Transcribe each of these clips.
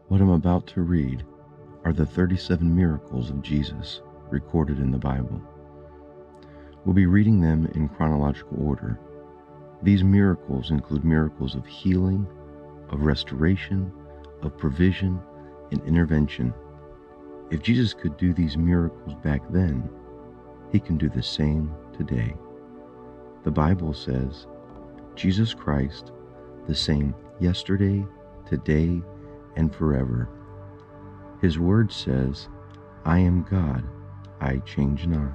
What I'm about to read are the 37 miracles of Jesus recorded in the Bible. We'll be reading them in chronological order. These miracles include miracles of healing, of restoration, of provision, and intervention. If Jesus could do these miracles back then, he can do the same today. The Bible says, Jesus Christ, the same yesterday, today, and forever. His word says, I am God, I change not.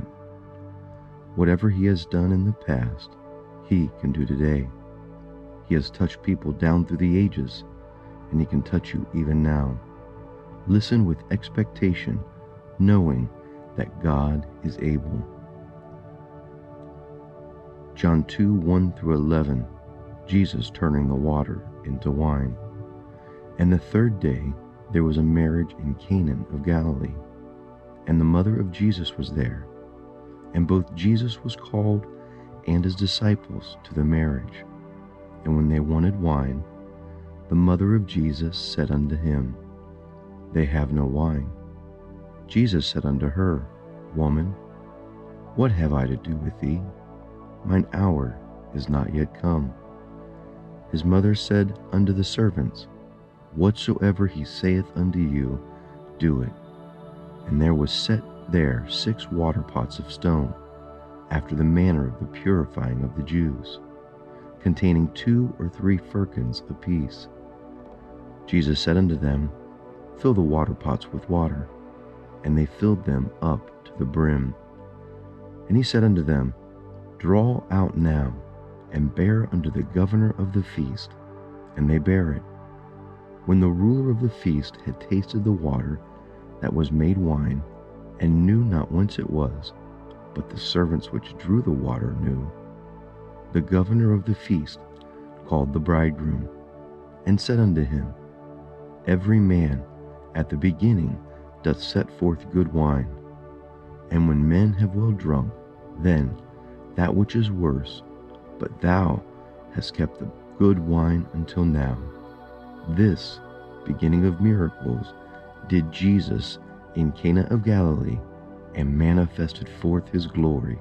Whatever he has done in the past, he can do today. He has touched people down through the ages, and he can touch you even now. Listen with expectation, knowing that God is able. John 2:1-11, Jesus turning the water into wine. And the third day there was a marriage in Cana of Galilee, and the mother of Jesus was there. And both Jesus was called and his disciples to the marriage. And when they wanted wine, the mother of Jesus said unto him, They have no wine. Jesus said unto her, Woman, what have I to do with thee? Mine hour is not yet come. His mother said unto the servants, Whatsoever he saith unto you, do it. And there was set there 6 water pots of stone, after the manner of the purifying of the Jews, containing 2 or 3 firkins apiece. Jesus said unto them, Fill the water pots with water. And they filled them up to the brim. And he said unto them, Draw out now, and bear unto the governor of the feast. And they bare it. When the ruler of the feast had tasted the water that was made wine, and knew not whence it was, but the servants which drew the water knew, the governor of the feast called the bridegroom, and said unto him, Every man at the beginning doth set forth good wine, and when men have well drunk, then that which is worse, but thou hast kept the good wine until now. This beginning of miracles did Jesus in Cana of Galilee, and manifested forth his glory,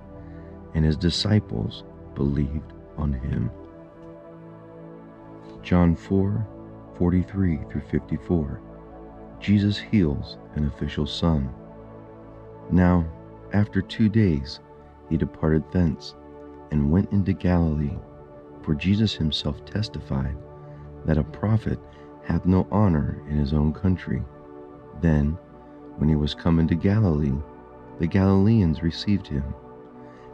and his disciples believed on him. John 4:43-54. Jesus heals an official's son. Now, after 2 days, he departed thence, and went into Galilee, for Jesus himself testified that a prophet hath no honor in his own country. Then, when he was come into Galilee, the Galileans received him,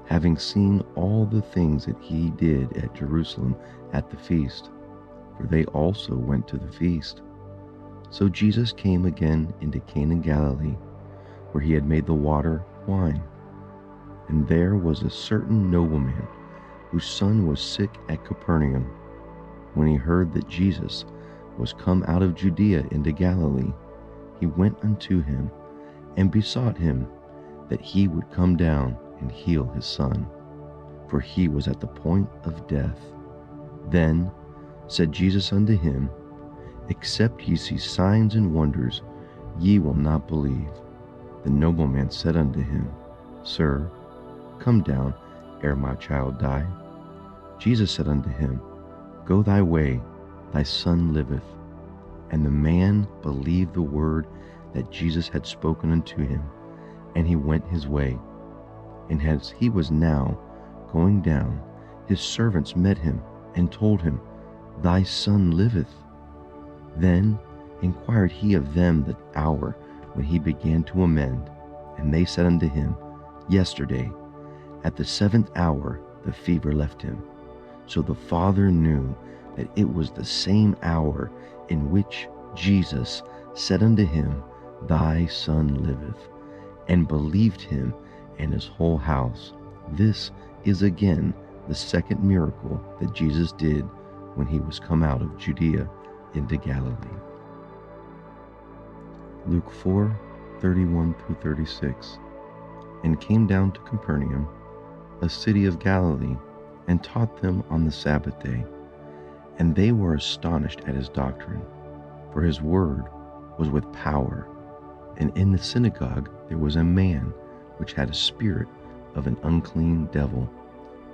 having seen all the things that he did at Jerusalem at the feast, for they also went to the feast. So Jesus came again into Cana in Galilee, where he had made the water wine. And there was a certain nobleman, whose son was sick at Capernaum. When he heard that Jesus was come out of Judea into Galilee, he went unto him, and besought him that he would come down and heal his son, for he was at the point of death. Then said Jesus unto him, Except ye see signs and wonders, ye will not believe. The nobleman said unto him, Sir, come down ere my child die. Jesus said unto him, Go thy way, thy son liveth. And the man believed the word that Jesus had spoken unto him, and he went his way. And as he was now going down, his servants met him, and told him, Thy son liveth. Then inquired he of them the hour when he began to amend. And they said unto him, Yesterday, at the 7th hour, the fever left him. So the father knew that it was the same hour in which Jesus said unto him, Thy son liveth, and believed him and his whole house. This is again the second miracle that Jesus did when he was come out of Judea into Galilee. Luke 4:31-36. And came down to Capernaum, a city of Galilee, and taught them on the Sabbath day. And they were astonished at his doctrine, for his word was with power. And in the synagogue there was a man which had a spirit of an unclean devil,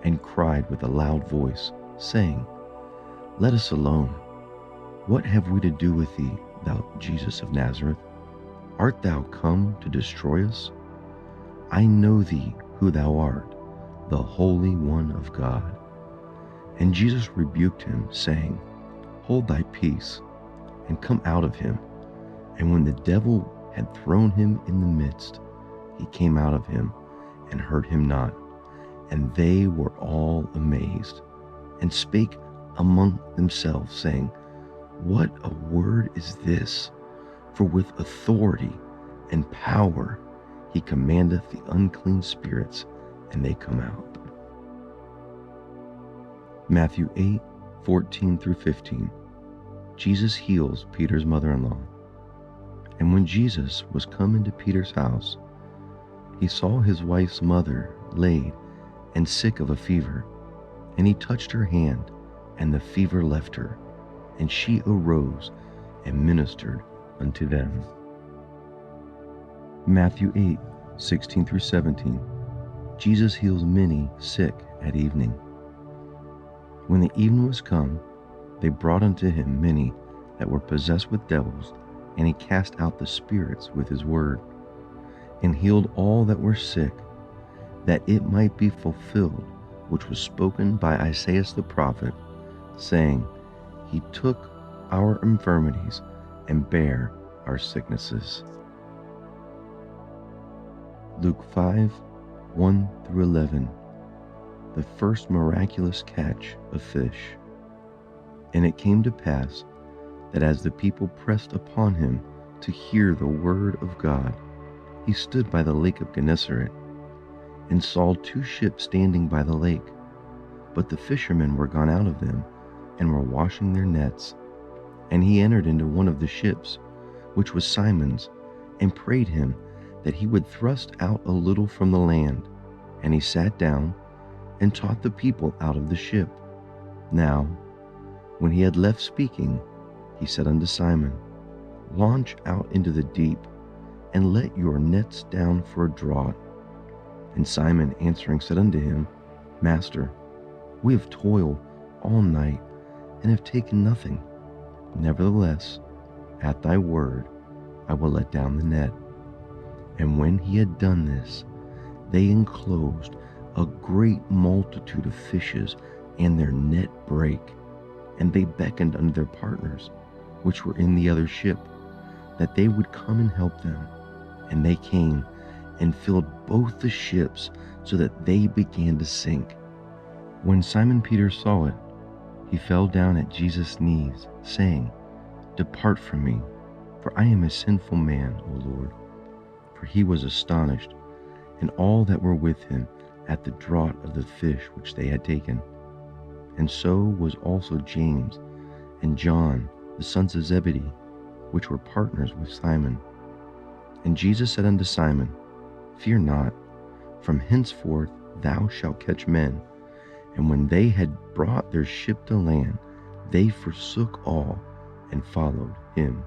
and cried with a loud voice, saying, Let us alone. What have we to do with thee, thou Jesus of Nazareth? Art thou come to destroy us? I know thee who thou art, the Holy One of God. And Jesus rebuked him, saying, Hold thy peace, and come out of him. And when the devil had thrown him in the midst, he came out of him, and hurt him not. And they were all amazed, and spake among themselves, saying, What a word is this! For with authority and power he commandeth the unclean spirits, and they come out. Matthew 8:14-15. Jesus heals Peter's mother-in-law. And when Jesus was come into Peter's house, he saw his wife's mother laid and sick of a fever. And he touched her hand, and the fever left her, and she arose and ministered unto them. Matthew 8:16-17. Jesus heals many sick at evening. When the evening was come, they brought unto him many that were possessed with devils, and he cast out the spirits with his word, and healed all that were sick, that it might be fulfilled which was spoken by Isaiah the prophet, saying, He took our infirmities and bare our sicknesses. Luke 5:1-11. The first miraculous catch of fish. And it came to pass that as the people pressed upon him to hear the word of God, he stood by the lake of Gennesaret, and saw two ships standing by the lake. But the fishermen were gone out of them, and were washing their nets. And he entered into one of the ships, which was Simon's, and prayed him that he would thrust out a little from the land. And he sat down, and taught the people out of the ship. Now, when he had left speaking, he said unto Simon, Launch out into the deep, and let your nets down for a draught. And Simon answering said unto him, Master, we have toiled all night, and have taken nothing. Nevertheless, at thy word I will let down the net. And when he had done this, they enclosed a great multitude of fishes, and their net brake. And they beckoned unto their partners, which were in the other ship, that they would come and help them. And they came, and filled both the ships, so that they began to sink. When Simon Peter saw it, he fell down at Jesus' knees, saying, Depart from me, for I am a sinful man, O Lord. For he was astonished, and all that were with him, at the draught of the fish which they had taken. And so was also James and John, the sons of Zebedee, which were partners with Simon. And Jesus said unto Simon, Fear not, from henceforth thou shalt catch men. And when they had brought their ship to land, they forsook all and followed him.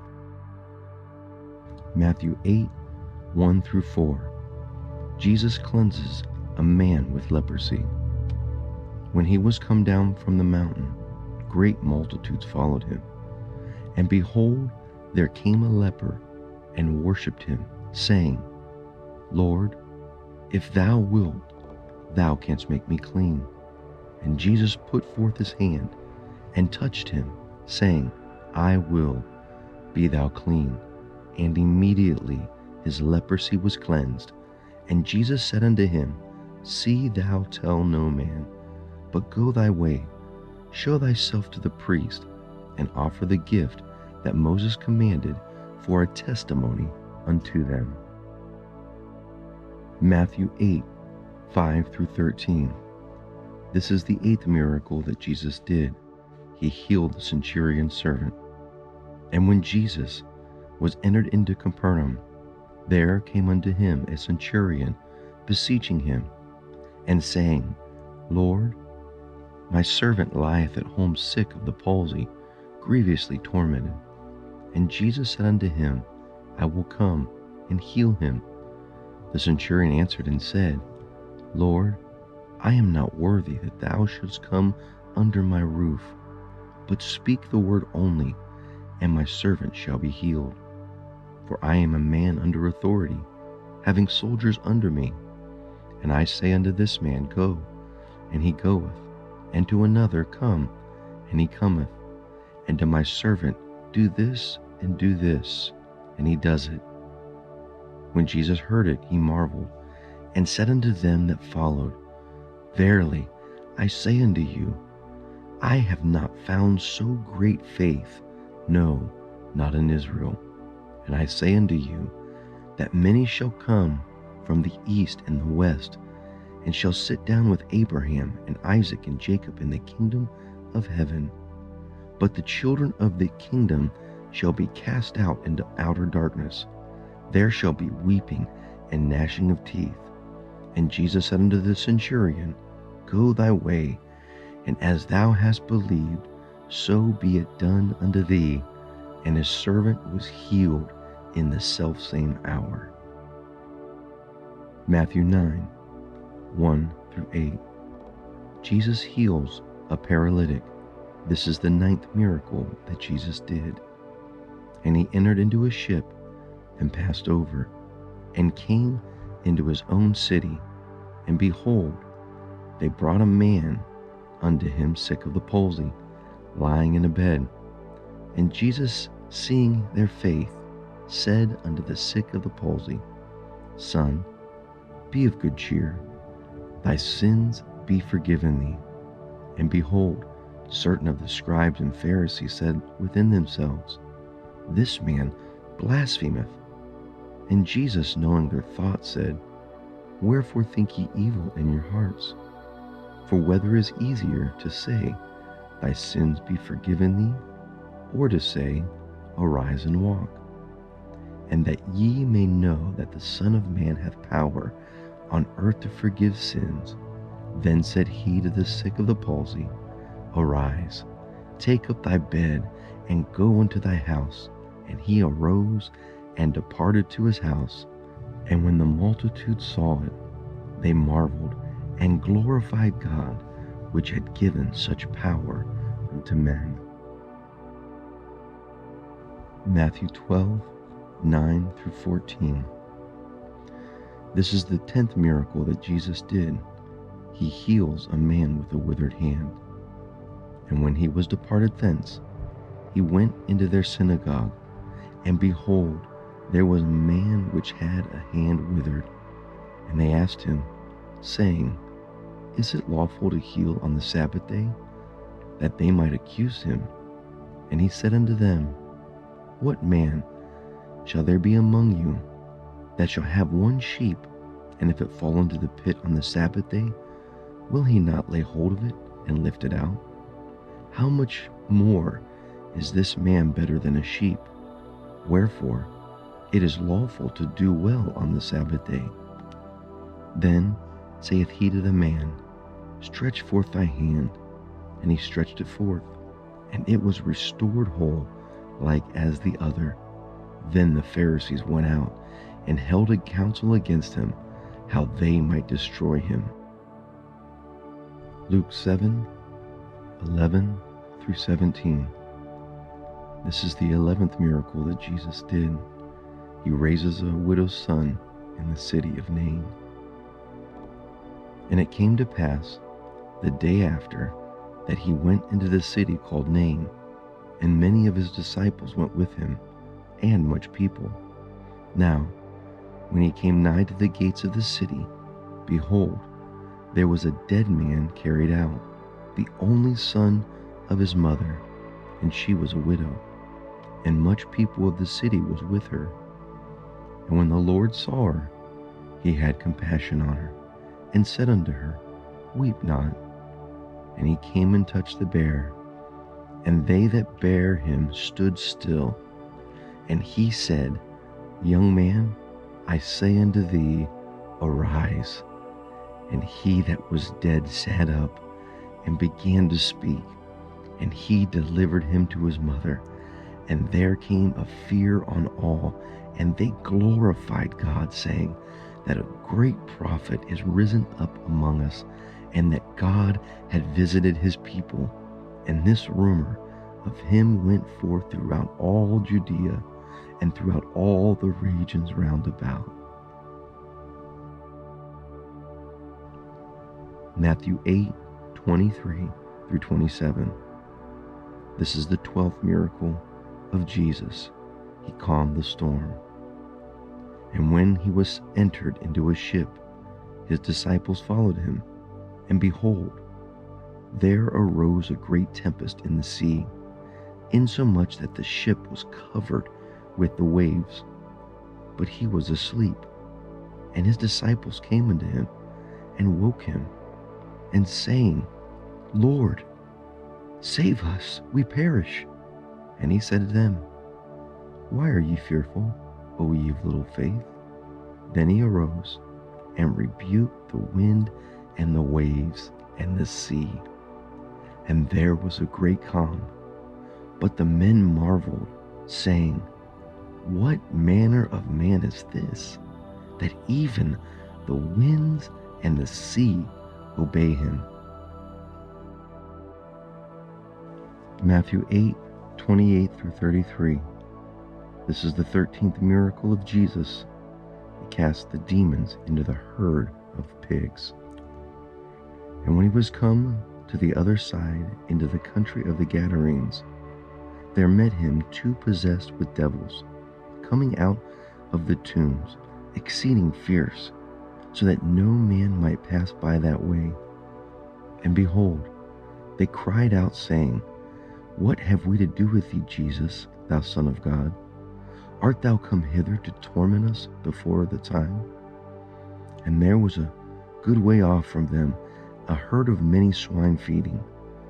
Matthew 8:1-4. Jesus cleanses a man with leprosy. When he was come down from the mountain, great multitudes followed him. And behold, there came a leper, and worshipped him, saying, Lord, if thou wilt, thou canst make me clean. And Jesus put forth his hand, and touched him, saying, I will, be thou clean. And immediately his leprosy was cleansed. And Jesus said unto him, See thou tell no man, but go thy way, show thyself to the priest, and offer the gift that Moses commanded for a testimony unto them. Matthew 8:5-13. This is the eighth miracle that Jesus did. He healed the centurion's servant. And when Jesus was entered into Capernaum, there came unto him a centurion, beseeching him, and saying, Lord, my servant lieth at home sick of the palsy, grievously tormented. And Jesus said unto him, I will come and heal him. The centurion answered and said, Lord, I am not worthy that thou shouldst come under my roof, but speak the word only, and my servant shall be healed. For I am a man under authority, having soldiers under me. And I say unto this man, Go, and he goeth, and to another, Come, and he cometh, and to my servant, Do this and do this, and he does it. When Jesus heard it, he marveled, and said unto them that followed, Verily I say unto you, I have not found so great faith, no, not in Israel. And I say unto you, that many shall come from the east and the west, and shall sit down with Abraham and Isaac and Jacob in the kingdom of heaven. But the children of the kingdom shall be cast out into outer darkness. There shall be weeping and gnashing of teeth. And Jesus said unto the centurion, Go thy way, and as thou hast believed, so be it done unto thee. And his servant was healed in the selfsame hour. Matthew 9, 1-8. Jesus heals a paralytic. This is the 9th miracle that Jesus did. And he entered into a ship and passed over, and came into his own city. And behold, they brought a man unto him sick of the palsy, lying in a bed. And Jesus, seeing their faith, said unto the sick of the palsy, Son, be of good cheer, thy sins be forgiven thee. And behold, certain of the scribes and Pharisees said within themselves, This man blasphemeth. And Jesus, knowing their thoughts, said, Wherefore think ye evil in your hearts? For whether is easier to say, Thy sins be forgiven thee, or to say, Arise and walk? And that ye may know that the Son of Man hath power on earth to forgive sins, then said he to the sick of the palsy, Arise, take up thy bed, and go into thy house. And he arose and departed to his house. And when the multitude saw it, they marveled, and glorified God, which had given such power unto men. Matthew 12, 9-14. This is the 10th miracle that Jesus did. He heals a man with a withered hand. And when he was departed thence, he went into their synagogue, and behold, there was a man which had a hand withered. And they asked him, saying, Is it lawful to heal on the Sabbath day? That they might accuse him. And he said unto them, What man shall there be among you that shall have one sheep, and if it fall into the pit on the Sabbath day, will he not lay hold of it and lift it out? How much more is this man better than a sheep? Wherefore, it is lawful to do well on the Sabbath day. Then saith he to the man, Stretch forth thy hand. And he stretched it forth, and it was restored whole, like as the other. Then the Pharisees went out, and held a council against him, how they might destroy him. Luke 7, 11-17. This is the 11th miracle that Jesus did. He raises a widow's son in the city of Nain. And it came to pass, the day after, that he went into the city called Nain, and many of his disciples went with him, and much people. Now, when he came nigh to the gates of the city, behold, there was a dead man carried out, the only son of his mother, and she was a widow, and much people of the city was with her. And when the Lord saw her, he had compassion on her, and said unto her, Weep not. And he came and touched the bier, and they that bare him stood still. And he said, Young man, I say unto thee, arise. And he that was dead sat up, and began to speak. And he delivered him to his mother. And there came a fear on all, and they glorified God, saying that a great prophet is risen up among us, and that God had visited his people. And this rumor of him went forth throughout all Judea and throughout all the regions round about. Matthew 8:23 through 27. This is the 12th miracle of Jesus. He calmed the storm. And when he was entered into a ship, his disciples followed him. And behold, there arose a great tempest in the sea, insomuch that the ship was covered with the waves. But he was asleep. And his disciples came unto him and woke him, and saying, Lord, save us, we perish. And he said to them, Why are ye fearful, O ye of little faith? Then he arose and rebuked the wind and the waves and the sea. And there was a great calm. But the men marveled, saying, What manner of man is this, that even the winds and the sea obey him? Matthew 8:28 through 33. This is the 13th miracle of Jesus. He cast the demons into the herd of pigs. And when he was come to the other side, into the country of the Gadarenes, there met him two possessed with devils, coming out of the tombs, exceeding fierce, so that no man might pass by that way. And behold, they cried out, saying, What have we to do with thee, Jesus, thou Son of God? Art thou come hither to torment us before the time? And there was a good way off from them a herd of many swine feeding.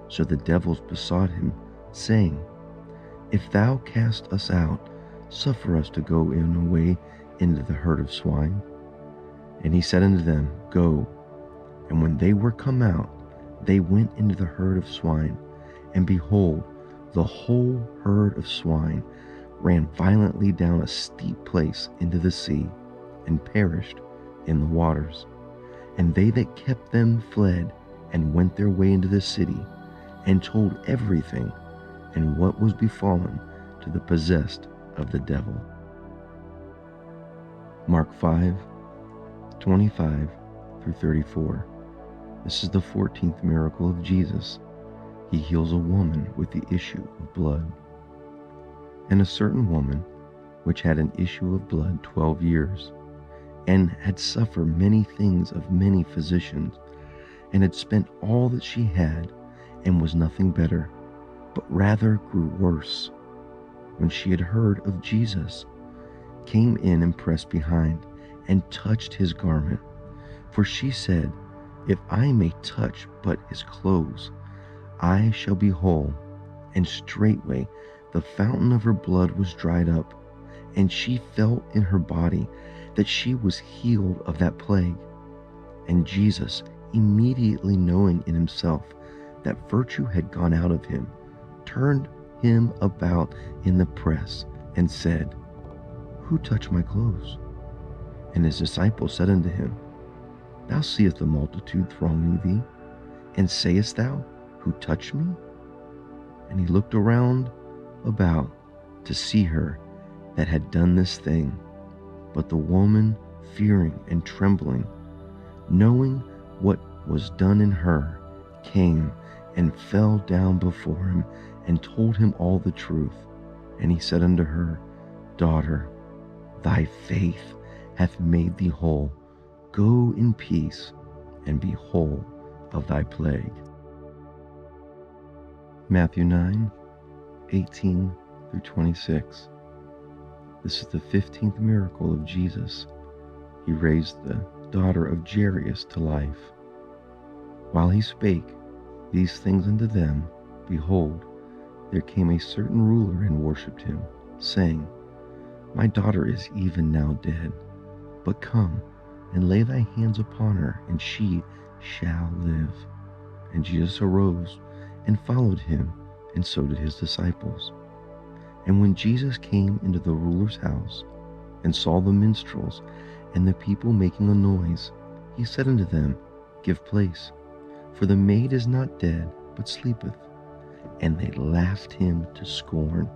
So the devils besought him, saying, If thou cast us out, suffer us to go in away into the herd of swine. And he said unto them, Go. And when they were come out, they went into the herd of swine. And behold, the whole herd of swine ran violently down a steep place into the sea, and perished in the waters. And they that kept them fled, and went their way into the city, and told everything, and what was befallen to the possessed of the devil. Mark 5:25 through 34. This is the 14th miracle of Jesus. He heals a woman with the issue of blood. And a certain woman, which had an issue of blood 12 years, and had suffered many things of many physicians, and had spent all that she had, and was nothing better, but rather grew worse, when she had heard of Jesus, came in and pressed behind, and touched his garment. For she said, If I may touch but his clothes, I shall be whole. And straightway the fountain of her blood was dried up, and she felt in her body that she was healed of that plague. And Jesus, immediately knowing in himself that virtue had gone out of him, turned him about in the press, and said, Who touched my clothes? And his disciples said unto him, Thou seest the multitude thronging thee, and sayest thou, Who touched me? And he looked around about to see her that had done this thing. But the woman, fearing and trembling, knowing what was done in her, came and fell down before him, and told him all the truth. And he said unto her, Daughter, thy faith hath made thee whole. Go in peace, and be whole of thy plague. Matthew 9:18 through 26. This is the 15th miracle of Jesus. He raised the daughter of Jairus to life. While he spake these things unto them, behold, there came a certain ruler and worshipped him, saying, My daughter is even now dead, but come and lay thy hands upon her, and she shall live. And Jesus arose and followed him, and so did his disciples. And when Jesus came into the ruler's house, and saw the minstrels and the people making a noise, he said unto them, Give place, for the maid is not dead, but sleepeth. And they laughed him to scorn.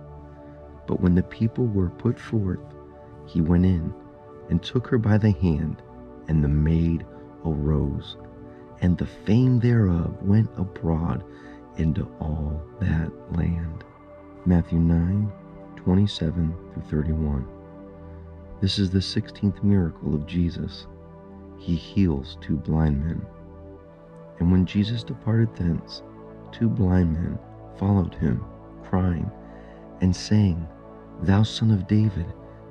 But when the people were put forth, he went in, and took her by the hand, and the maid arose. And the fame thereof went abroad into all that land. Matthew 9:27-31. This is the 16th miracle of Jesus. He heals 2 blind men. And when Jesus departed thence, 2 blind men followed him, crying, and saying, Thou Son of David,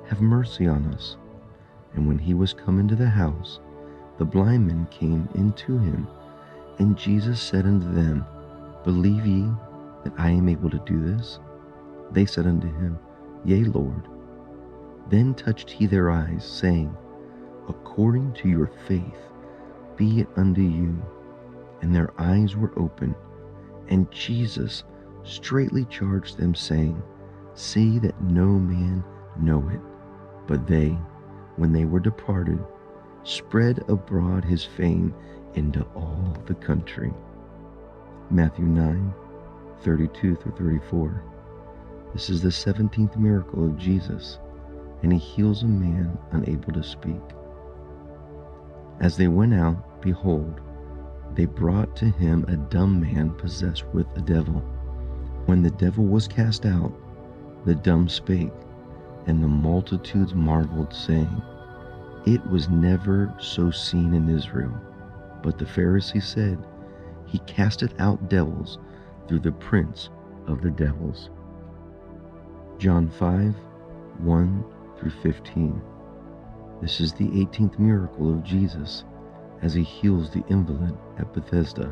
have mercy on us. And when he was come into the house, the blind men came into him, and Jesus said unto them, Believe ye that I am able to do this? They said unto him, Yea, Lord. Then touched he their eyes, saying, According to your faith be it unto you. And their eyes were opened. And Jesus straitly charged them, saying, See that no man know it. But they, when they were departed, spread abroad his fame into all the country. Matthew 9:32-34. This is the 17th miracle of Jesus, and he heals a man unable to speak. As they went out, behold, they brought to him a dumb man possessed with a devil. When the devil was cast out, the dumb spake, and the multitudes marveled, saying, It was never so seen in Israel. But the Pharisees said, He casteth out devils through the prince of the devils. John 5:1-15. This is the 18th miracle of Jesus, as he heals the invalid at Bethesda.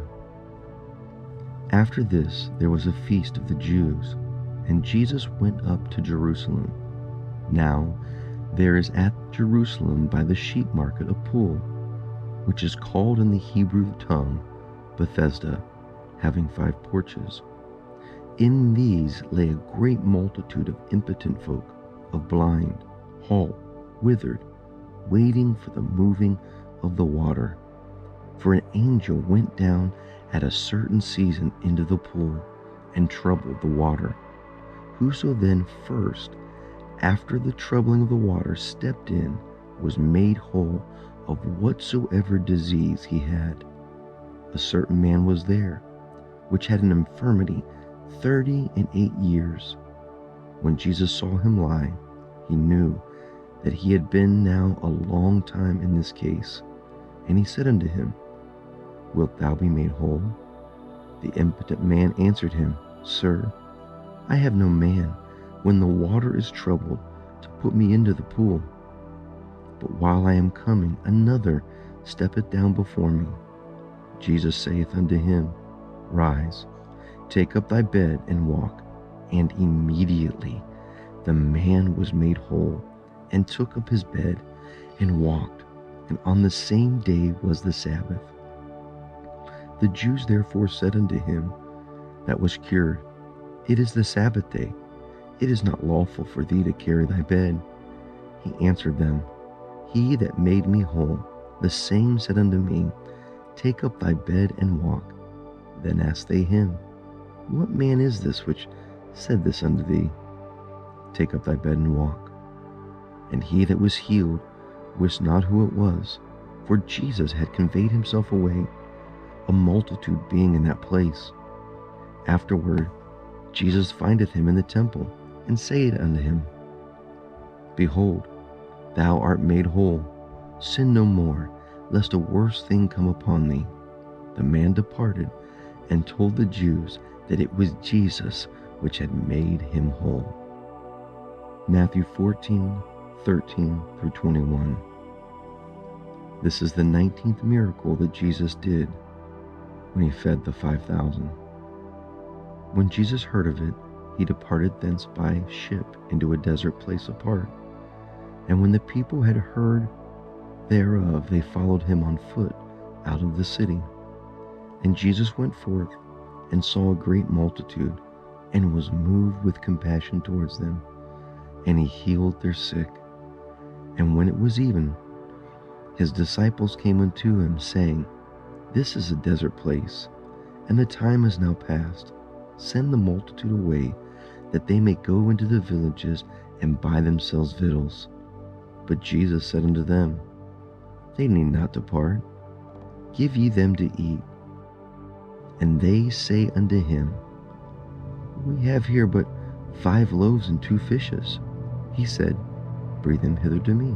After this there was a feast of the Jews, and Jesus went up to Jerusalem. Now there is at Jerusalem by the sheep market a pool, which is called in the Hebrew tongue Bethesda, having 5 porches. In these lay a great multitude of impotent folk, of blind, halt, withered, waiting for the moving of the water. For an angel went down at a certain season into the pool, and troubled the water. Whoso then first, after the troubling of the water, stepped in, was made whole of whatsoever disease he had. A certain man was there, which had an infirmity 38 years. When Jesus saw him lie, he knew that he had been now a long time in this case. And he said unto him, Wilt thou be made whole? The impotent man answered him, Sir, I have no man, when the water is troubled, to put me into the pool. But while I am coming, another steppeth down before me. Jesus saith unto him, Rise, take up thy bed, and walk. And immediately the man was made whole, and took up his bed, and walked. And on the same day was the Sabbath. The Jews therefore said unto him that was cured, It is the Sabbath day. It is not lawful for thee to carry thy bed. He answered them, He that made me whole, the same said unto me, Take up thy bed and walk. Then asked they him, What man is this which said this unto thee? Take up thy bed and walk. And he that was healed wist not who it was, for Jesus had conveyed himself away, a multitude being in that place. Afterward Jesus findeth him in the temple, and saith unto him, Behold, thou art made whole. Sin no more, lest a worse thing come upon thee. The man departed, and told the Jews that it was Jesus which had made him whole. Matthew 14:13-21. This is the 19th miracle that Jesus did when he fed the 5,000. When Jesus heard of it, he departed thence by ship into a desert place apart. And when the people had heard thereof, they followed him on foot out of the city. And Jesus went forth and saw a great multitude, and was moved with compassion towards them, and he healed their sick. And when it was even, his disciples came unto him, saying, This is a desert place, and the time is now past. Send the multitude away, that they may go into the villages and buy themselves victuals. But Jesus said unto them, They need not depart. Give ye them to eat. And they say unto him, We have here but 5 loaves and 2 fishes. He said, Bring them hither to me.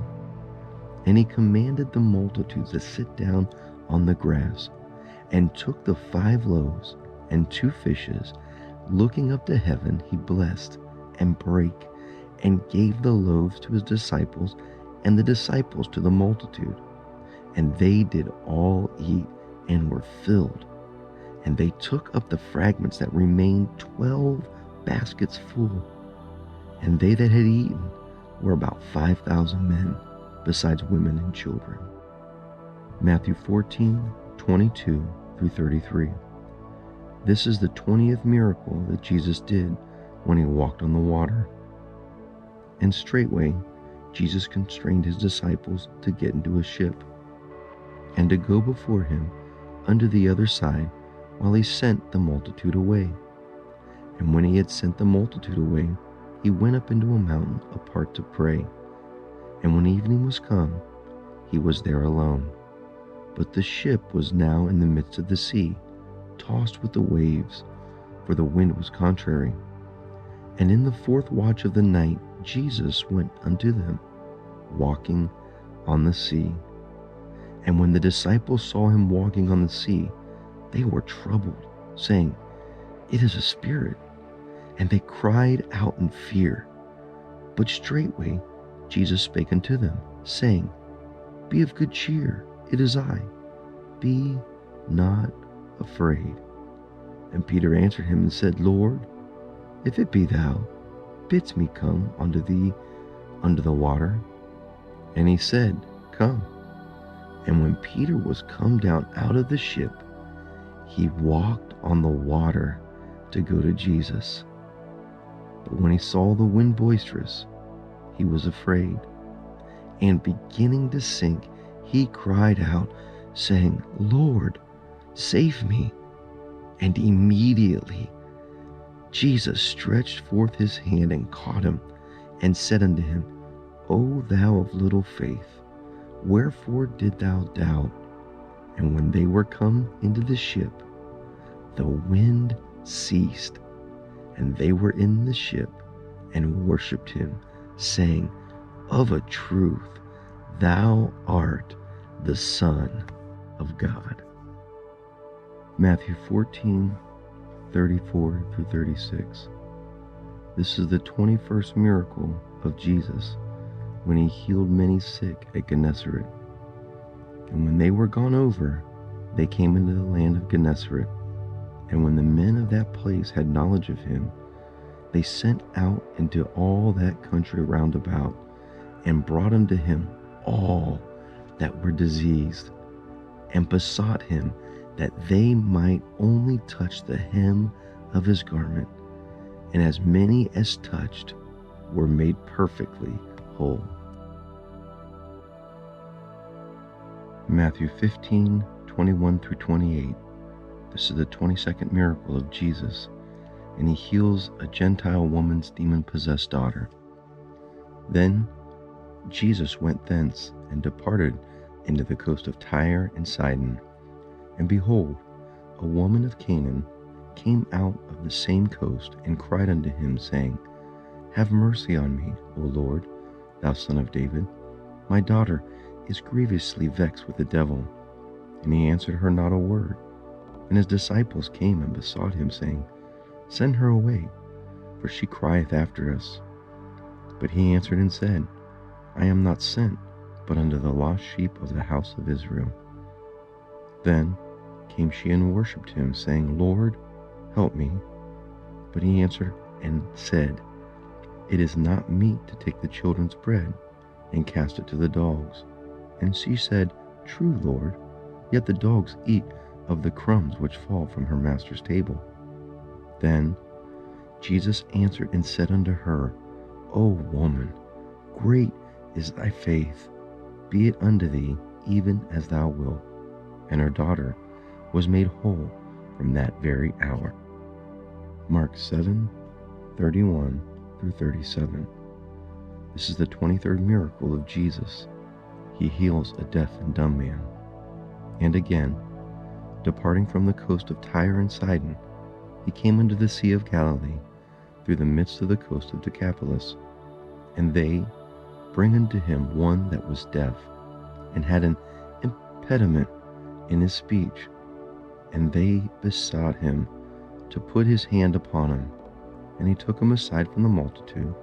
And he commanded the multitudes to sit down on the grass, and took the 5 loaves and 2 fishes. Looking up to heaven, he blessed and brake, and gave the loaves to his disciples, and the disciples to the multitude. And they did all eat, and were filled. And they took up the fragments that remained, 12 baskets full. And they that had eaten were about 5,000 men, besides women and children. Matthew 14:22 through 33. This is the 20th miracle that Jesus did when he walked on the water. And straightway Jesus constrained his disciples to get into a ship, and to go before him unto the other side, while he sent the multitude away. And when he had sent the multitude away, he went up into a mountain apart to pray. And when evening was come, he was there alone. But the ship was now in the midst of the sea, tossed with the waves, for the wind was contrary. And in the 4th watch of the night Jesus went unto them, walking on the sea. And when the disciples saw him walking on the sea, they were troubled, saying, It is a spirit. And they cried out in fear. But straightway Jesus spake unto them, saying, Be of good cheer, it is I. Be not afraid. And Peter answered him and said, Lord, if it be thou, bidst me come unto thee under the water. And he said, Come. And when Peter was come down out of the ship, he walked on the water to go to Jesus. But when he saw the wind boisterous, he was afraid, and beginning to sink, he cried out, saying, Lord, save me. And immediately Jesus stretched forth his hand and caught him, and said unto him, O thou of little faith, wherefore did thou doubt? And when they were come into the ship, the wind ceased, and they were in the ship, and worshipped him, saying, Of a truth, thou art the Son of God. Matthew 14:34 through 36. This is the 21st miracle of Jesus, when he healed many sick at Gennesaret. And when they were gone over, they came into the land of Gennesaret. And when the men of that place had knowledge of him, they sent out into all that country round about, and brought unto him all that were diseased, and besought him that they might only touch the hem of his garment. And as many as touched were made perfectly whole. Matthew 15:21 through 28. This is the 22nd miracle of Jesus, and he heals a Gentile woman's demon-possessed daughter. Then Jesus went thence, and departed into the coast of Tyre and Sidon. And behold, a woman of Canaan came out of the same coast, and cried unto him, saying, Have mercy on me, O Lord, thou Son of David. My daughter is grievously vexed with the devil. And he answered her not a word. And his disciples came and besought him, saying, Send her away, for she crieth after us. But he answered and said, I am not sent, but unto the lost sheep of the house of Israel. Then came she and worshipped him, saying, Lord, help me. But he answered and said, It is not meet to take the children's bread and cast it to the dogs. And she said, True, Lord, yet the dogs eat of the crumbs which fall from her master's table. Then Jesus answered and said unto her, O woman, great is thy faith, be it unto thee even as thou wilt. And her daughter was made whole from that very hour. Mark 7:31 through 37. This is the 23rd miracle of Jesus. He heals a deaf and dumb man. And again, departing from the coast of Tyre and Sidon, he came unto the Sea of Galilee, through the midst of the coast of Decapolis. And they bring unto him one that was deaf, and had an impediment in his speech. And they besought him to put his hand upon him. And he took him aside from the multitude,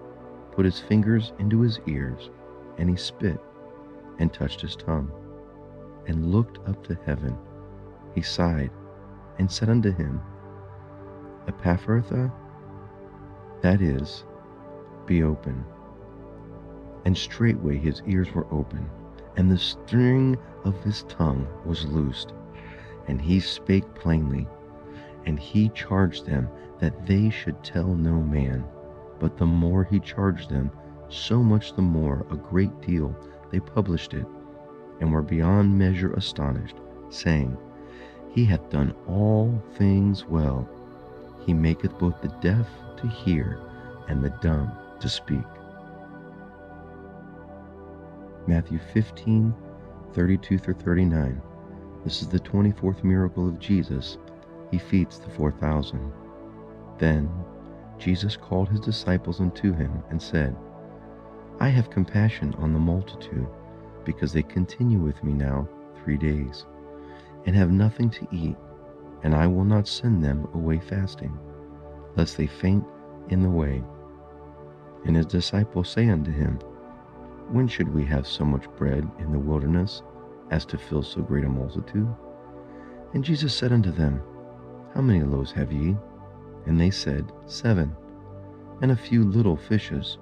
put his fingers into his ears, and he spit, and touched his tongue, and looked up to heaven. He sighed, and said unto him, Epaphratha, that is, be open. And straightway his ears were open, and the string of his tongue was loosed, and he spake plainly. And he charged them that they should tell no man. But the more he charged them, so much the more a great deal they published it, and were beyond measure astonished, saying, He hath done all things well. He maketh both the deaf to hear, and the dumb to speak. Matthew 15:32 through 39. This is the 24th miracle of Jesus. He feeds the 4,000. Then Jesus called his disciples unto him, and said, I have compassion on the multitude, because they continue with me now 3 days, and have nothing to eat, and I will not send them away fasting, lest they faint in the way. And his disciples say unto him, When should we have so much bread in the wilderness, as to fill so great a multitude? And Jesus said unto them, How many loaves have ye? And they said, 7, and a few little fishes.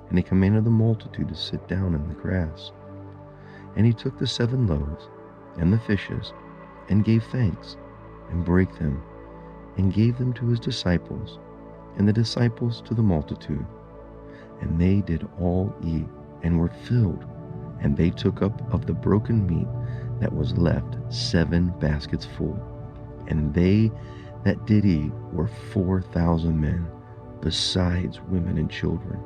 And he commanded the multitude to sit down in the grass. And he took the 7 loaves and the fishes, and gave thanks, and brake them, and gave them to his disciples, and the disciples to the multitude. And they did all eat, and were filled. And they took up of the broken meat that was left 7 baskets full. And they that did eat were 4,000 men, besides women and children.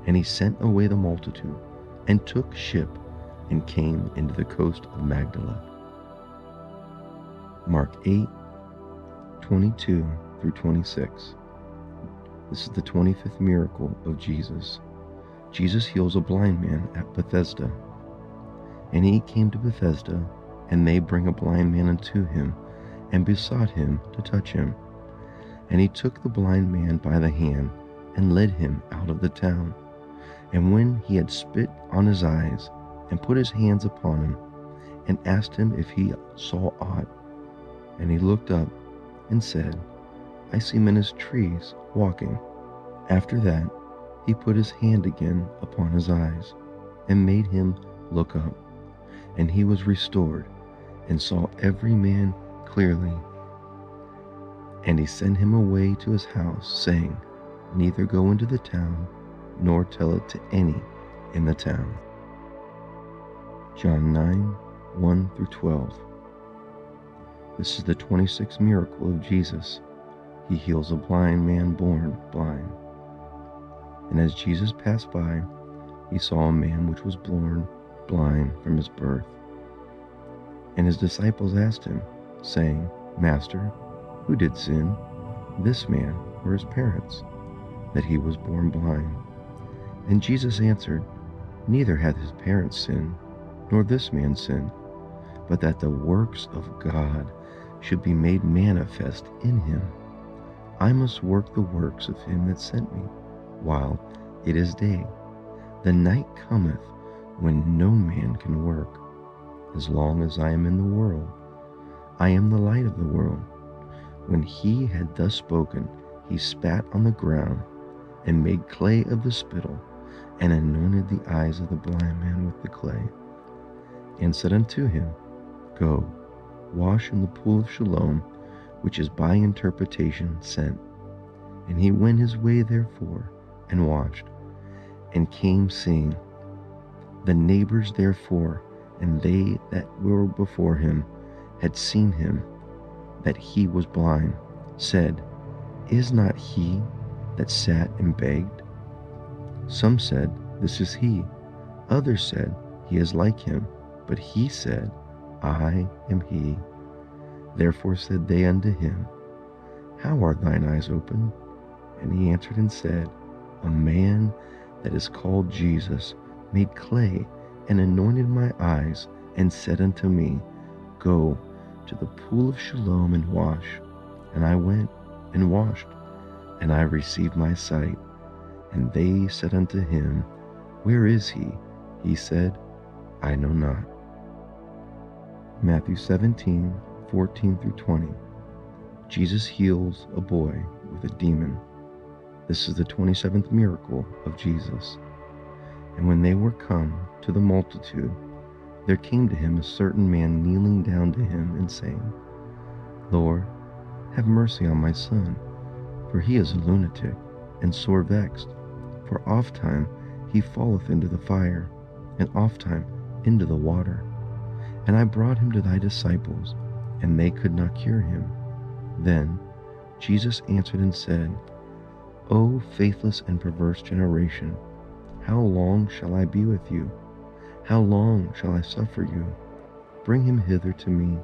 And he sent away the multitude, and took ship, and came into the coast of Magdala. Mark 8:22 through 26. This is the 25th miracle of Jesus. Jesus heals a blind man at Bethesda. And he came to Bethesda, and they bring a blind man unto him, and besought him to touch him. And he took the blind man by the hand, and led him out of the town. And when he had spit on his eyes, and put his hands upon him, and asked him if he saw aught, and he looked up, and said, I see men as trees walking. After that, he put his hand again upon his eyes, and made him look up. And he was restored, and saw every man clearly. And he sent him away to his house, saying, Neither go into the town, nor tell it to any in the town. John 9:1 through 12. This is the 26th miracle of Jesus. He heals a blind man born blind. And as Jesus passed by, he saw a man which was born blind from his birth. And his disciples asked him, saying, Master, who did sin, this man or his parents, that he was born blind? And Jesus answered, Neither hath his parents sinned, nor this man sinned, but that the works of God should be made manifest in him. I must work the works of him that sent me, while it is day. The night cometh when no man can work. As long as I am in the world, I am the light of the world. When he had thus spoken, he spat on the ground, and made clay of the spittle, and anointed the eyes of the blind man with the clay, and said unto him, Go, wash in the pool of Siloam, which is by interpretation sent. And he went his way therefore, and watched, and came seeing. The neighbors therefore, and they that were before him, had seen him, that he was blind, said, Is not he that sat and begged? Some said, This is he. Others said, He is like him. But he said, I am he. Therefore said they unto him, How are thine eyes opened? And he answered and said, A man that is called Jesus made clay and anointed my eyes, and said unto me, Go to the pool of Siloam and wash. And I went and washed, and I received my sight. And they said unto him, Where is he? He said, I know not. Matthew 17:14-20. Jesus heals a boy with a demon. This is the 27th miracle of Jesus. And when they were come to the multitude, there came to him a certain man kneeling down to him, and saying, Lord, have mercy on my son, for he is a lunatic, and sore vexed. For oft-time he falleth into the fire, and oft-time into the water. And I brought him to thy disciples, and they could not cure him. Then Jesus answered and said, O faithless and perverse generation, how long shall I be with you? How long shall I suffer you? Bring him hither to me.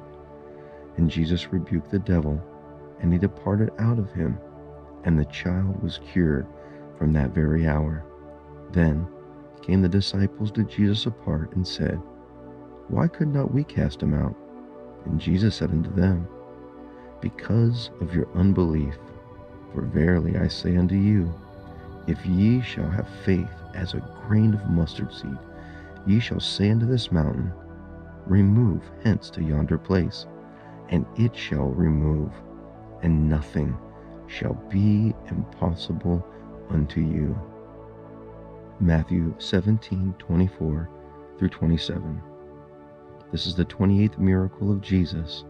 And Jesus rebuked the devil, and he departed out of him, and the child was cured from that very hour. Then came the disciples to Jesus apart, and said, Why could not we cast him out? And Jesus said unto them, Because of your unbelief. For verily I say unto you, if ye shall have faith as a grain of mustard seed, ye shall say unto this mountain, Remove hence to yonder place, and it shall remove, and nothing shall be impossible unto you. Matthew 17:24-27. This is the 28th miracle of Jesus,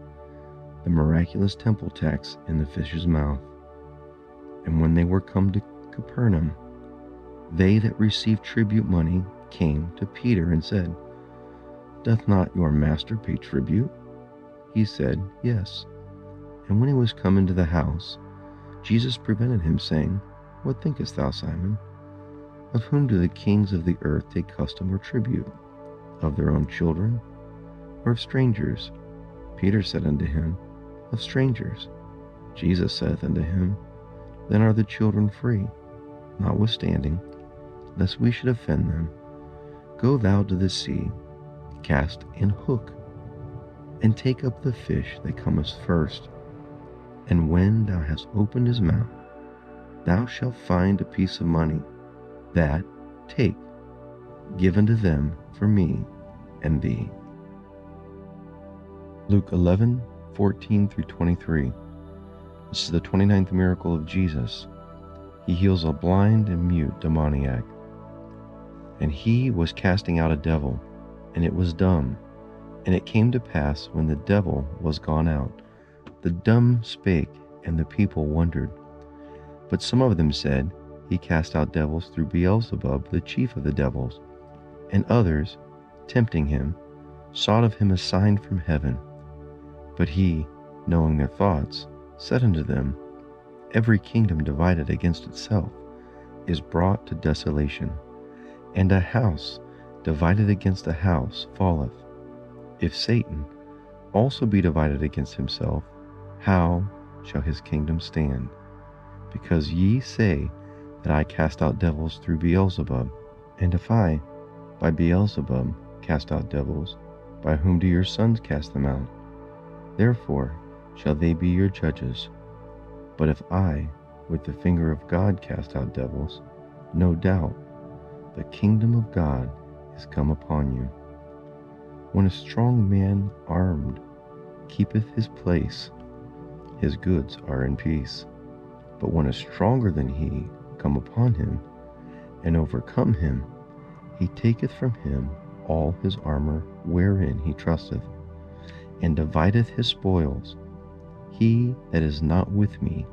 the miraculous temple tax in the fish's mouth. And when they were come to Capernaum, they that received tribute money came to Peter and said, Doth not your master pay tribute? He said, Yes. And when he was come into the house, Jesus prevented him, saying, What thinkest thou, Simon? Of whom do the kings of the earth take custom or tribute? Of their own children, or of strangers? Peter said unto him, Of strangers. Jesus saith unto him, Then are the children free. Notwithstanding, lest we should offend them, go thou to the sea, cast an hook, and take up the fish that cometh first. And when thou hast opened his mouth, thou shalt find a piece of money. That take, give unto them for me and thee. Luke 11:14-23. This is the 29th miracle of Jesus. He heals a blind and mute demoniac. And he was casting out a devil, and it was dumb. And it came to pass, when the devil was gone out, the dumb spake, and the people wondered. But some of them said, He cast out devils through Beelzebub, the chief of the devils. And others, tempting him, sought of him a sign from heaven. But he, knowing their thoughts, said unto them, Every kingdom divided against itself is brought to desolation, and a house divided against a house falleth. If Satan also be divided against himself, how shall his kingdom stand? Because ye say that I cast out devils through Beelzebub. And if I, by Beelzebub, cast out devils, by whom do your sons cast them out? Therefore shall they be your judges. But if I, with the finger of God, cast out devils, no doubt the kingdom of God is come upon you. When a strong man armed keepeth his place, his goods are in peace. But when a stronger than he come upon him, and overcome him, he taketh from him all his armor wherein he trusteth, and divideth his spoils. He that is not with me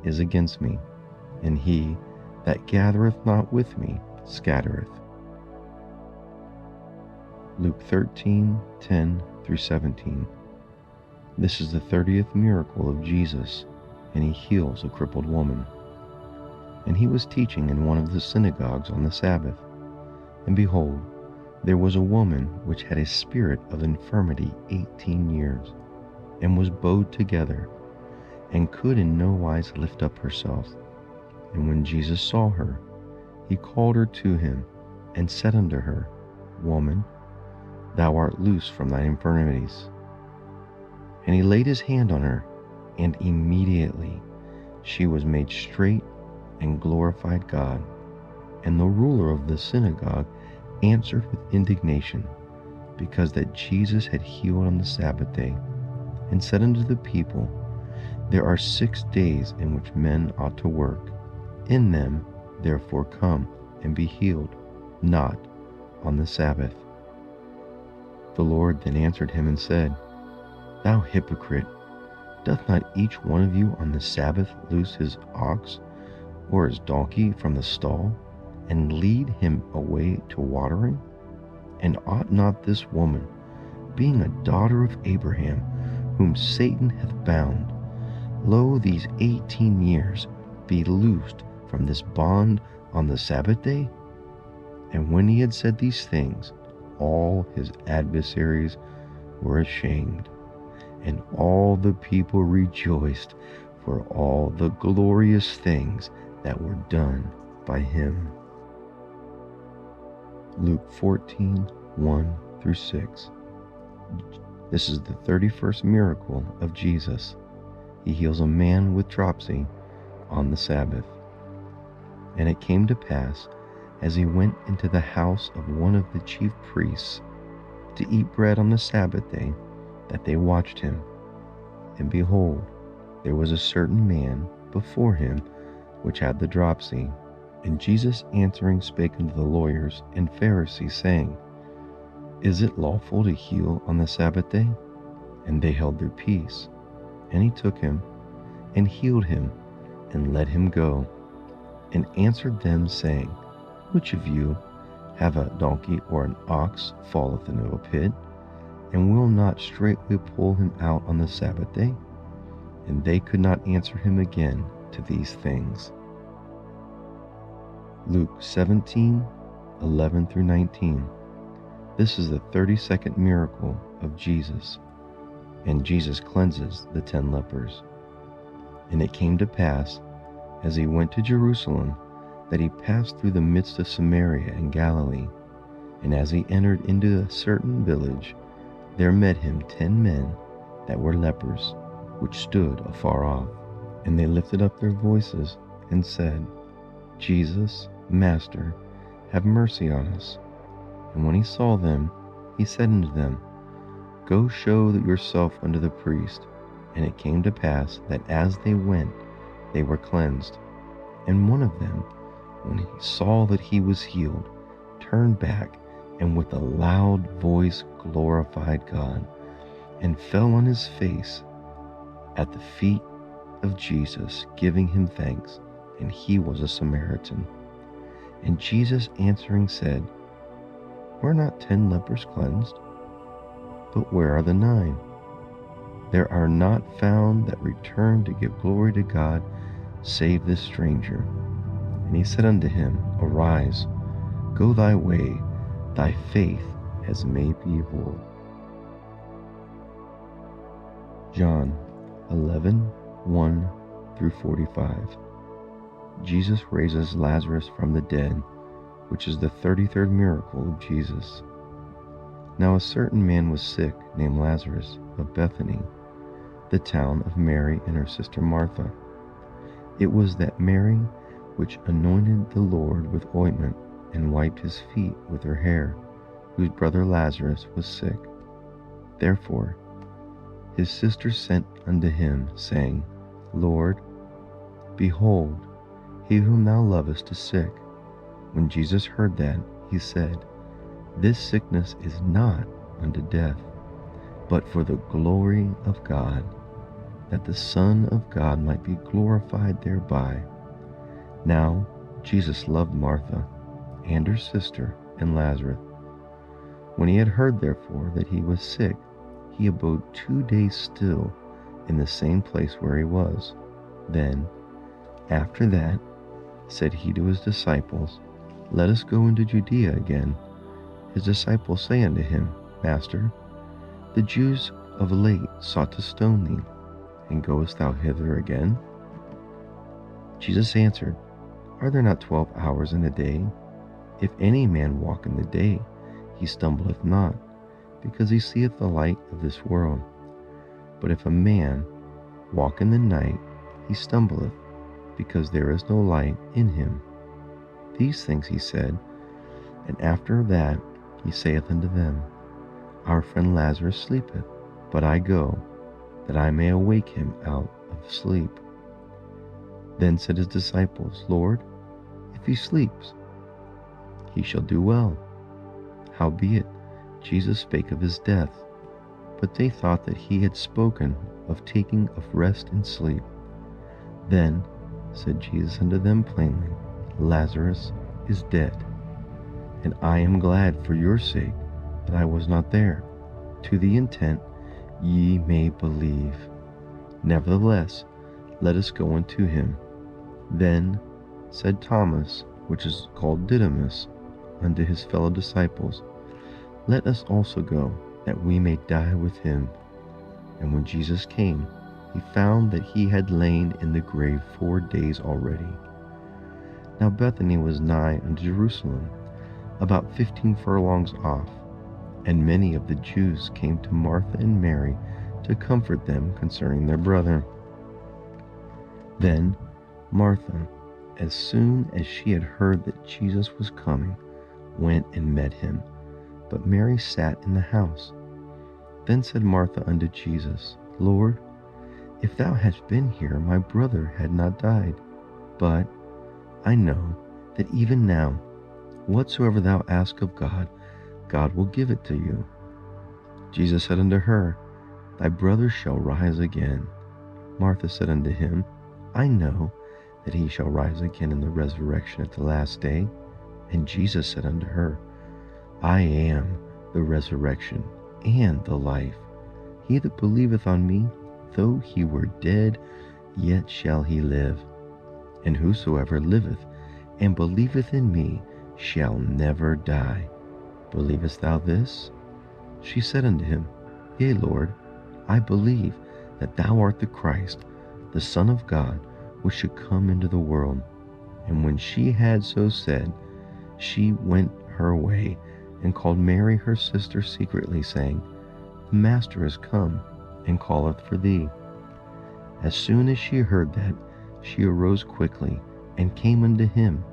is against me, and he that gathereth not with me scattereth. Luke 13:10-17. This is the 30th miracle of Jesus, and he heals a crippled woman. And he was teaching in one of the synagogues on the Sabbath. And behold, there was a woman which had a spirit of infirmity 18 years, and was bowed together, and could in no wise lift up herself. And when Jesus saw her, he called her to him, and said unto her, Woman, thou art loosed from thine infirmities. And he laid his hand on her, and immediately she was made straight, and glorified God. And the ruler of the synagogue answered with indignation, because that Jesus had healed on the Sabbath day, and said unto the people, There are 6 days in which men ought to work. In them therefore come and be healed, not on the Sabbath. The Lord then answered him and said, Thou hypocrite, doth not each one of you on the Sabbath loose his ox or his donkey from the stall, and lead him away to watering? And ought not this woman, being a daughter of Abraham, whom Satan hath bound, lo, these 18 years, be loosed from this bond on the Sabbath day? And when he had said these things, all his adversaries were ashamed, and all the people rejoiced for all the glorious things that were done by him. Luke 14:1-6. This is the 31st miracle of Jesus. He heals a man with dropsy on the Sabbath. And it came to pass, as he went into the house of one of the chief priests to eat bread on the Sabbath day, that they watched him. And behold, there was a certain man before him which had the dropsy. And Jesus answering spake unto the lawyers and Pharisees, saying, Is it lawful to heal on the Sabbath day? And they held their peace. And he took him, and healed him, and let him go, and answered them, saying, Which of you have a donkey or an ox falleth into a pit, and will not straightway pull him out on the Sabbath day? And they could not answer him again to these things. Luke 17:11-19. This is the 32nd miracle of Jesus, and Jesus cleanses the 10 lepers. And it came to pass, as he went to Jerusalem, that he passed through the midst of Samaria and Galilee. And as he entered into a certain village, there met him 10 men that were lepers, which stood afar off. And they lifted up their voices and said, Jesus, Master, have mercy on us. And when he saw them, he said unto them, Go show yourself unto the priest. And it came to pass that as they went, they were cleansed. And one of them, when he saw that he was healed, turned back, and with a loud voice glorified God, and fell on his face at the feet of Jesus, giving him thanks. And he was a Samaritan. And Jesus answering said, Were not 10 lepers cleansed? But where are the 9? There are not found that return to give glory to God, save this stranger. And he said unto him, Arise, go thy way, thy faith has made thee whole. John 11:1-45. Jesus raises Lazarus from the dead, which is the 33rd miracle of Jesus. Now a certain man was sick, named Lazarus, of Bethany, the town of Mary and her sister Martha. It was that Mary which anointed the Lord with ointment, and wiped his feet with her hair, whose brother Lazarus was sick. Therefore his sister sent unto him, saying, Lord, behold, he whom thou lovest is sick. When Jesus heard that, he said, This sickness is not unto death, but for the glory of God, that the Son of God might be glorified thereby. Now Jesus loved Martha and her sister and Lazarus. When he had heard, therefore, that he was sick, he abode 2 days still in the same place where he was. Then, after that, said he to his disciples, Let us go into Judea again. His disciples say unto him, Master, the Jews of late sought to stone thee, and goest thou hither again? Jesus answered, Are there not 12 hours in a day? If any man walk in the day, he stumbleth not, because he seeth the light of this world. But if a man walk in the night, he stumbleth, because there is no light in him. These things he said, and after that he saith unto them, Our friend Lazarus sleepeth, but I go, that I may awake him out of sleep. Then said his disciples, Lord, if he sleeps, he shall do well. Howbeit Jesus spake of his death, but they thought that he had spoken of taking of rest and sleep. Then said Jesus unto them plainly, Lazarus is dead, and I am glad for your sake that I was not there, to the intent ye may believe. Nevertheless, let us go unto him. Then said Thomas, which is called Didymus, unto his fellow disciples, Let us also go, that we may die with him. And when Jesus came, he found that he had lain in the grave 4 days already. Now Bethany was nigh unto Jerusalem, about 15 furlongs off, and many of the Jews came to Martha and Mary to comfort them concerning their brother. Then Martha, as soon as she had heard that Jesus was coming, went and met him, but Mary sat in the house. Then said Martha unto Jesus, Lord, if thou hadst been here, my brother had not died. But I know that even now, whatsoever thou ask of God, God will give it to you. Jesus said unto her, Thy brother shall rise again. Martha said unto him, I know that he shall rise again in the resurrection at the last day. And Jesus said unto her, I am the resurrection and the life. He that believeth on me, though he were dead, yet shall he live. And whosoever liveth and believeth in me shall never die. Believest thou this? She said unto him, Yea, Lord, I believe that thou art the Christ, the Son of God, which should come into the world. And when she had so said, she went her way, and called Mary her sister secretly, saying, The Master is come, and calleth for thee. As soon as she heard that, she arose quickly, and came unto him.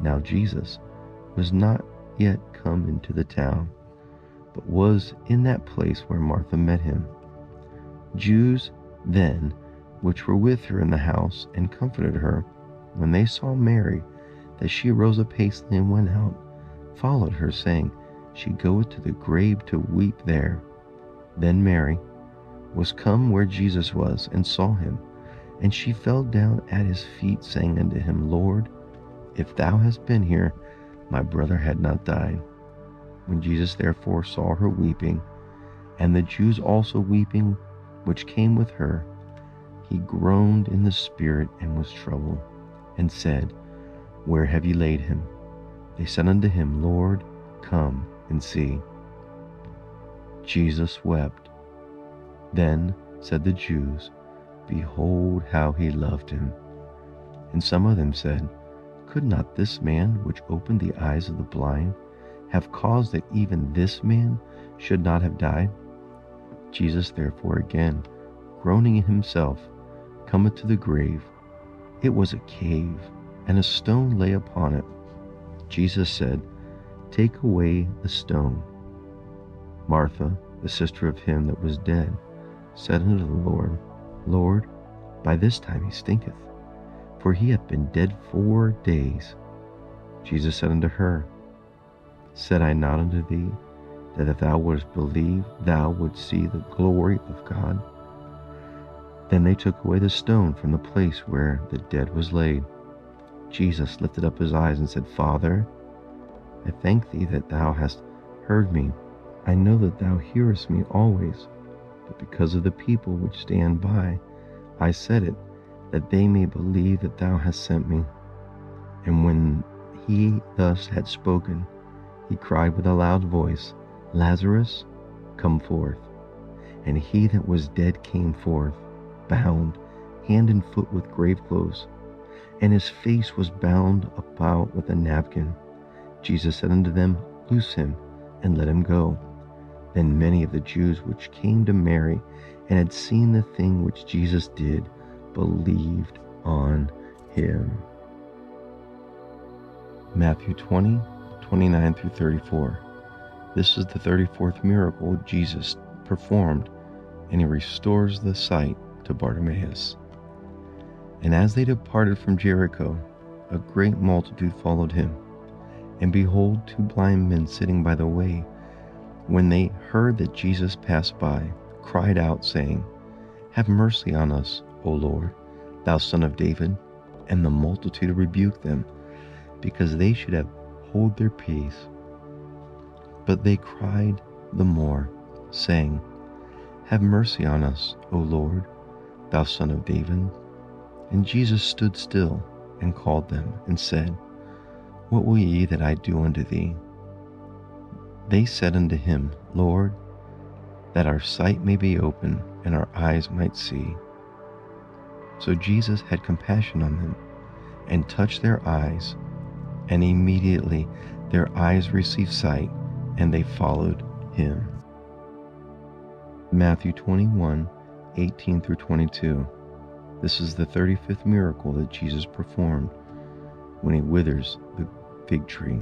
Now Jesus was not yet come into the town, but was in that place where Martha met him. Jews then, which were with her in the house, and comforted her, when they saw Mary, that she arose hastily and went out, followed her, saying, She goeth to the grave to weep there. Then Mary was come where Jesus was, and saw him, and she fell down at his feet, saying unto him, Lord, if thou hadst been here, my brother had not died. When Jesus therefore saw her weeping, and the Jews also weeping, which came with her, he groaned in the spirit, and was troubled, and said, Where have ye laid him? They said unto him, Lord, come and see. Jesus wept. Then said the Jews, Behold how he loved him. And some of them said, Could not this man, which opened the eyes of the blind, have caused that even this man should not have died? Jesus therefore again, groaning in himself, cometh to the grave. It was a cave, and a stone lay upon it. Jesus said, Take away the stone. Martha, the sister of him that was dead, said unto the Lord, Lord, by this time he stinketh, for he hath been dead 4 days. Jesus said unto her, Said I not unto thee, that if thou wouldst believe, thou wouldst see the glory of God? Then they took away the stone from the place where the dead was laid. Jesus lifted up his eyes and said, Father, I thank thee that thou hast heard me. I know that thou hearest me always, but because of the people which stand by, I said it, that they may believe that thou hast sent me. And when he thus had spoken, he cried with a loud voice, Lazarus, come forth. And he that was dead came forth, bound hand and foot with grave clothes, and his face was bound about with a napkin. Jesus said unto them, Loose him, and let him go. Then many of the Jews which came to Mary, and had seen the thing which Jesus did, believed on him. Matthew 20:29 through 34. This is the 34th miracle Jesus performed, and he restores the sight to Bartimaeus. And as they departed from Jericho, a great multitude followed him. And behold, 2 blind men sitting by the way, when they heard that Jesus passed by, cried out, saying, Have mercy on us, O Lord, thou Son of David. And the multitude rebuked them, because they should have hold their peace. But they cried the more, saying, Have mercy on us, O Lord, thou Son of David. And Jesus stood still and called them, and said, What will ye that I do unto thee? They said unto him, Lord, that our sight may be open, and our eyes might see. So Jesus had compassion on them, and touched their eyes, and immediately their eyes received sight, and they followed him. Matthew 21:18 through 22. This is the 35th miracle that Jesus performed, when he withers the fig tree.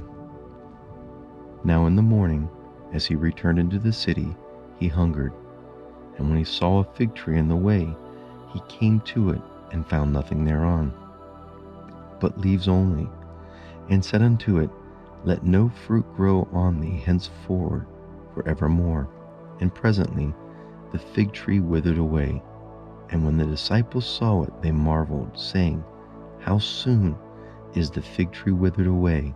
Now in the morning, as he returned into the city, he hungered. And when he saw a fig tree in the way, he came to it, and found nothing thereon, but leaves only, and said unto it, Let no fruit grow on thee henceforward forevermore. And presently the fig tree withered away. And when the disciples saw it, they marveled, saying, How soon is the fig tree withered away?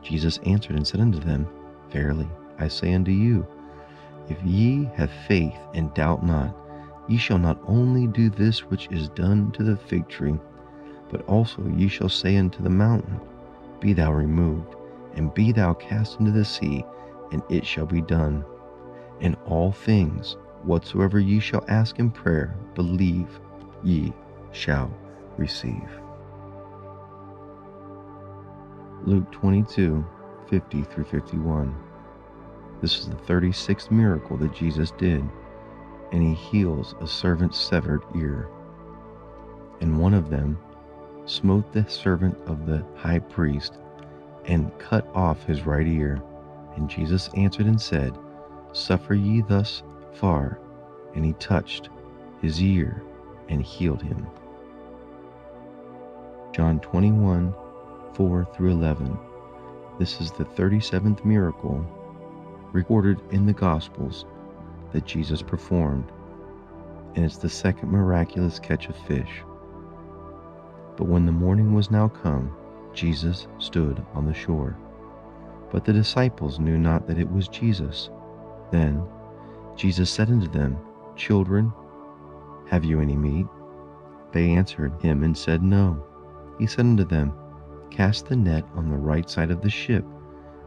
Jesus answered and said unto them, Verily I say unto you, if ye have faith and doubt not, ye shall not only do this which is done to the fig tree, but also ye shall say unto the mountain, Be thou removed, and be thou cast into the sea, and it shall be done. In all things whatsoever ye shall ask in prayer, believe ye shall receive. Luke 22:50 through 51. This is the 36th miracle that Jesus did, and he heals a servant's severed ear. And one of them smote the servant of the high priest, and cut off his right ear. And Jesus answered and said, Suffer ye thus far? And he touched his ear and healed him. John 21:4 through 11. This is the 37th miracle recorded in the Gospels that Jesus performed, and it's the second miraculous catch of fish. But when the morning was now come, Jesus stood on the shore. But the disciples knew not that it was Jesus. Then Jesus said unto them, Children, have you any meat? They answered him and said, No. He said unto them, Cast the net on the right side of the ship,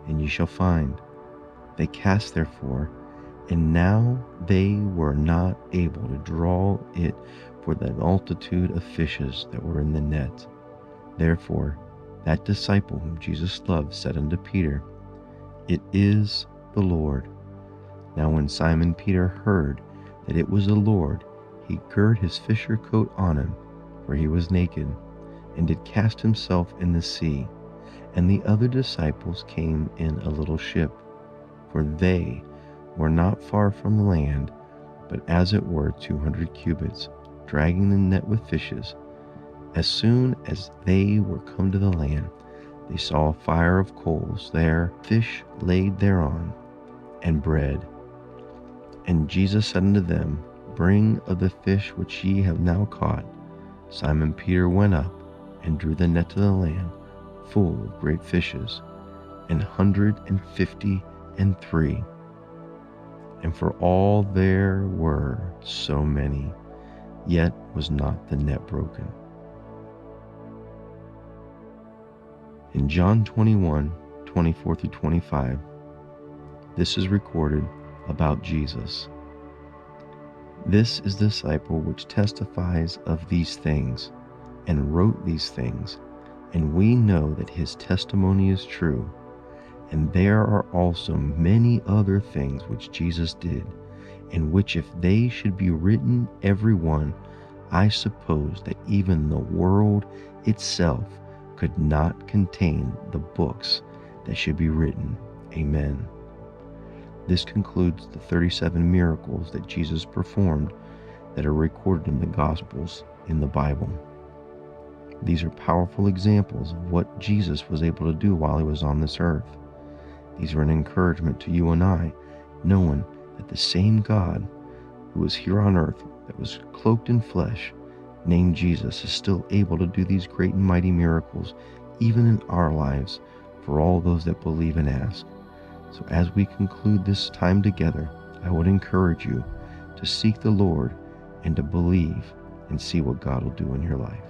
and ye shall find. They cast therefore, and now they were not able to draw it for the multitude of fishes that were in the net. Therefore that disciple whom Jesus loved said unto Peter, It is the Lord. Now when Simon Peter heard that it was the Lord, he girt his fisher coat on him, for he was naked, and did cast himself in the sea. And the other disciples came in a little ship, for they were not far from the land, but as it were 200 cubits, dragging the net with fishes. As soon as they were come to the land, they saw a fire of coals there, fish laid thereon, and bread. And Jesus said unto them, Bring of the fish which ye have now caught. Simon Peter went up and drew the net to the land full of great fishes, 153. And for all there were so many, yet was not the net broken. In John 21:24-25, this is recorded about Jesus. This is the disciple which testifies of these things, and wrote these things, and we know that his testimony is true. And there are also many other things which Jesus did, in which if they should be written every one, I suppose that even the world itself could not contain the books that should be written. Amen. This concludes the 37 miracles that Jesus performed that are recorded in the Gospels in the Bible. These are powerful examples of what Jesus was able to do while he was on this earth. These are an encouragement to you and I, knowing that the same God who was here on earth, that was cloaked in flesh, named Jesus, is still able to do these great and mighty miracles, even in our lives, for all those that believe and ask. So as we conclude this time together, I would encourage you to seek the Lord and to believe and see what God will do in your life.